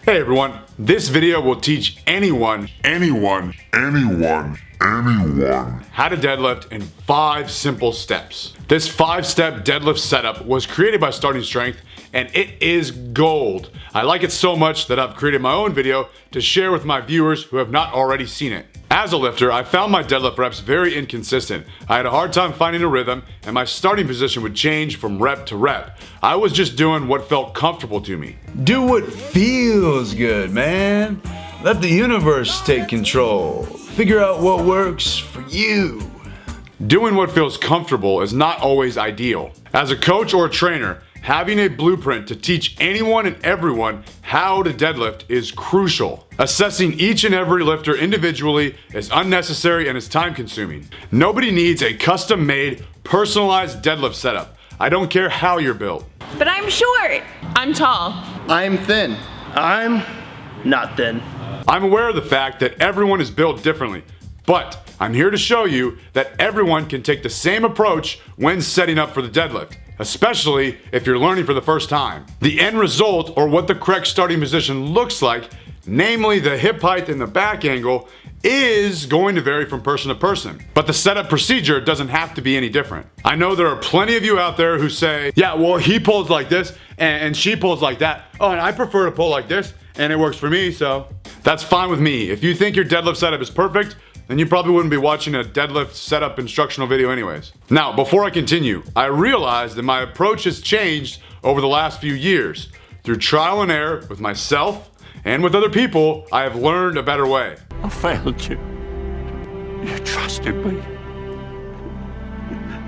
Hey everyone, this video will teach anyone how to deadlift in 5 simple steps. This 5-step deadlift setup was created by Starting Strength and it is gold. I like it so much that I've created my own video to share with my viewers who have not already seen it. As a lifter, I found my deadlift reps very inconsistent. I had a hard time finding a rhythm and my starting position would change from rep to rep. I was just doing what felt comfortable to me. Do what feels good, man. Let the universe take control. Figure out what works for you. Doing what feels comfortable is not always ideal. As a coach or a trainer, having a blueprint to teach anyone and everyone how to deadlift is crucial. Assessing each and every lifter individually is unnecessary and is time consuming. Nobody needs a custom-made, personalized deadlift setup. I don't care how you're built. But I'm short. I'm tall. I'm thin. I'm not thin. I'm aware of the fact that everyone is built differently, but I'm here to show you that everyone can take the same approach when setting up for the deadlift, especially if you're learning for the first time. The end result, or what the correct starting position looks like, namely the hip height and the back angle, is going to vary from person to person. But the setup procedure doesn't have to be any different. I know there are plenty of you out there who say, yeah, well, he pulls like this and she pulls like that. Oh, and I prefer to pull like this and it works for me, so that's fine with me. If you think your deadlift setup is perfect, then you probably wouldn't be watching a deadlift setup instructional video anyways. Now, before I continue, I realize that my approach has changed over the last few years. Through trial and error with myself and with other people, I have learned a better way. I failed you. You trusted me.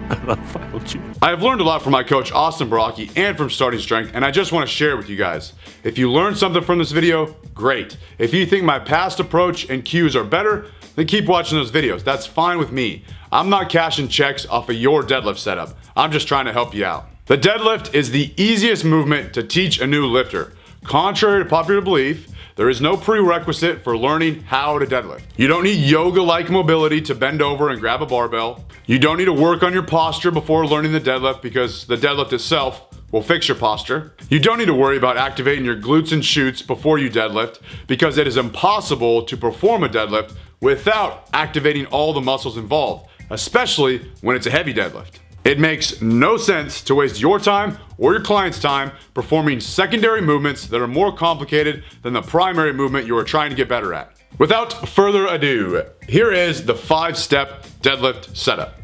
And I failed you. I have learned a lot from my coach Austin Baraki and from Starting Strength, and I just want to share with you guys. If you learned something from this video, great. If you think my past approach and cues are better, then keep watching those videos. That's fine with me. I'm not cashing checks off of your deadlift setup. I'm just trying to help you out. The deadlift is the easiest movement to teach a new lifter. Contrary to popular belief, there is no prerequisite for learning how to deadlift. You don't need yoga-like mobility to bend over and grab a barbell. You don't need to work on your posture before learning the deadlift because the deadlift itself will fix your posture. You don't need to worry about activating your glutes and shoots before you deadlift because it is impossible to perform a deadlift without activating all the muscles involved, especially when it's a heavy deadlift. It makes no sense to waste your time or your client's time performing secondary movements that are more complicated than the primary movement you are trying to get better at. Without further ado, here is the 5-step deadlift setup.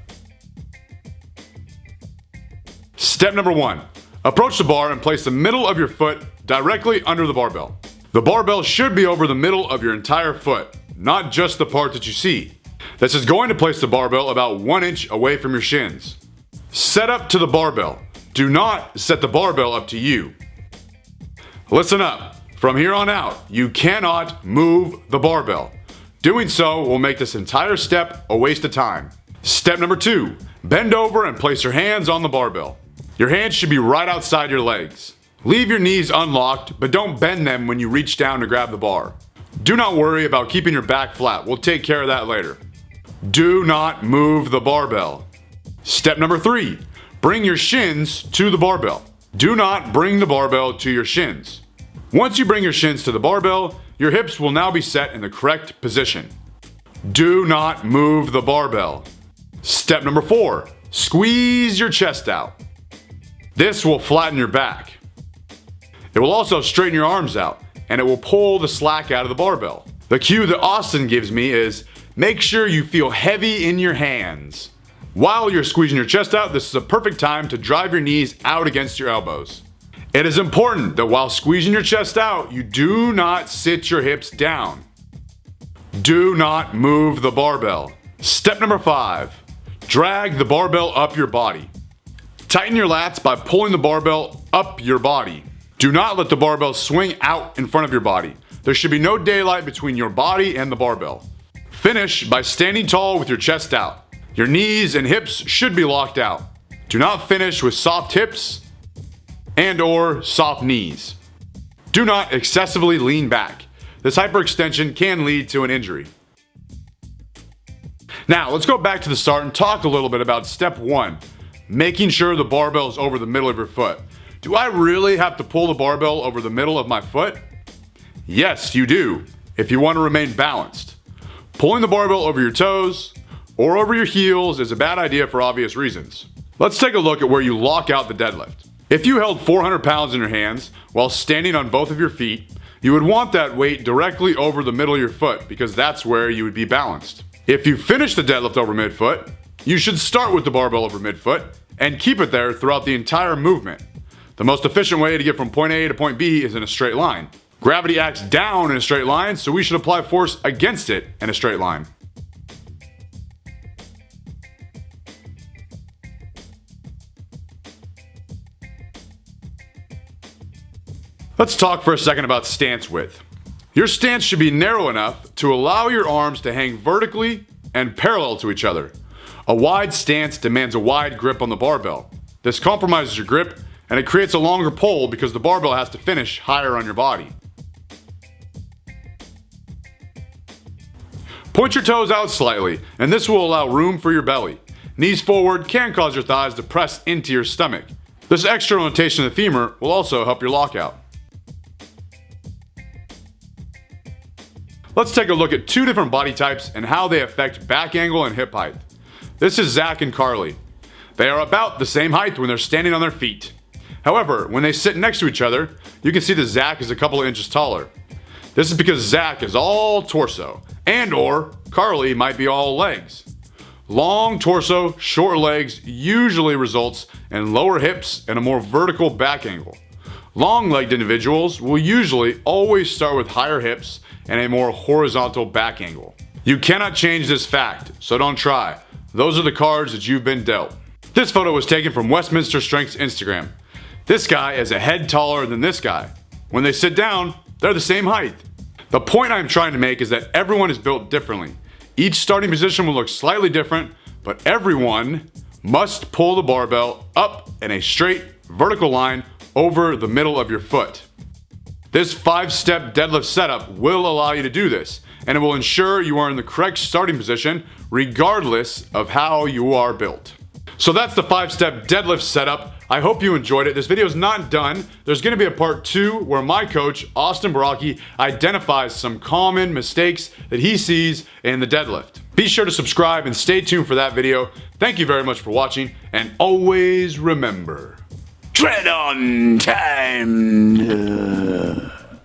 Step number 1. Approach the bar and place the middle of your foot directly under the barbell. The barbell should be over the middle of your entire foot, not just the part that you see. This is going to place the barbell about 1 inch away from your shins. Set up to the barbell. Do not set the barbell up to you. Listen up. From here on out, you cannot move the barbell. Doing so will make this entire step a waste of time. Step number 2. Bend over and place your hands on the barbell. Your hands should be right outside your legs. Leave your knees unlocked, but don't bend them when you reach down to grab the bar. Do not worry about keeping your back flat. We'll take care of that later. Do not move the barbell. Step number 3. Bring your shins to the barbell. Do not bring the barbell to your shins. Once you bring your shins to the barbell, your hips will now be set in the correct position. Do not move the barbell. Step number 4. Squeeze your chest out. This will flatten your back. It will also straighten your arms out, and it will pull the slack out of the barbell. The cue that Austin gives me is, make sure you feel heavy in your hands. While you're squeezing your chest out, this is a perfect time to drive your knees out against your elbows. It is important that while squeezing your chest out, you do not sit your hips down. Do not move the barbell. Step number 5. Drag the barbell up your body. Tighten your lats by pulling the barbell up your body. Do not let the barbell swing out in front of your body. There should be no daylight between your body and the barbell. Finish by standing tall with your chest out. Your knees and hips should be locked out. Do not finish with soft hips and/or soft knees. Do not excessively lean back. This hyperextension can lead to an injury. Now, let's go back to the start and talk a little bit about step 1, making sure the barbell is over the middle of your foot. Do I really have to pull the barbell over the middle of my foot? Yes, you do, if you want to remain balanced. Pulling the barbell over your toes or over your heels is a bad idea for obvious reasons. Let's take a look at where you lock out the deadlift. If you held 400 pounds in your hands while standing on both of your feet, you would want that weight directly over the middle of your foot because that's where you would be balanced. If you finish the deadlift over midfoot, you should start with the barbell over midfoot and keep it there throughout the entire movement. The most efficient way to get from point A to point B is in a straight line. Gravity acts down in a straight line, so we should apply force against it in a straight line. Let's talk for a second about stance width. Your stance should be narrow enough to allow your arms to hang vertically and parallel to each other. A wide stance demands a wide grip on the barbell. This compromises your grip and it creates a longer pull because the barbell has to finish higher on your body. Point your toes out slightly, and this will allow room for your belly. Knees forward can cause your thighs to press into your stomach. This external rotation of the femur will also help your lockout. Let's take a look at two different body types and how they affect back angle and hip height. This is Zach and Carly. They are about the same height when they're standing on their feet. However, when they sit next to each other, you can see that Zach is a couple of inches taller. This is because Zach is all torso, and/or Carly might be all legs. Long torso, short legs usually results in lower hips and a more vertical back angle. Long-legged individuals will usually always start with higher hips and a more horizontal back angle. You cannot change this fact, so don't try. Those are the cards that you've been dealt. This photo was taken from Westminster Strength's Instagram. This guy is a head taller than this guy. When they sit down, they're the same height. The point I'm trying to make is that everyone is built differently. Each starting position will look slightly different, but everyone must pull the barbell up in a straight vertical line over the middle of your foot. This 5-step deadlift setup will allow you to do this, and it will ensure you are in the correct starting position regardless of how you are built. So that's the 5-step deadlift setup. I hope you enjoyed it. This video is not done. There's going to be a part 2 where my coach, Austin Baraki, identifies some common mistakes that he sees in the deadlift. Be sure to subscribe and stay tuned for that video. Thank you very much for watching, and always remember, Tread on time.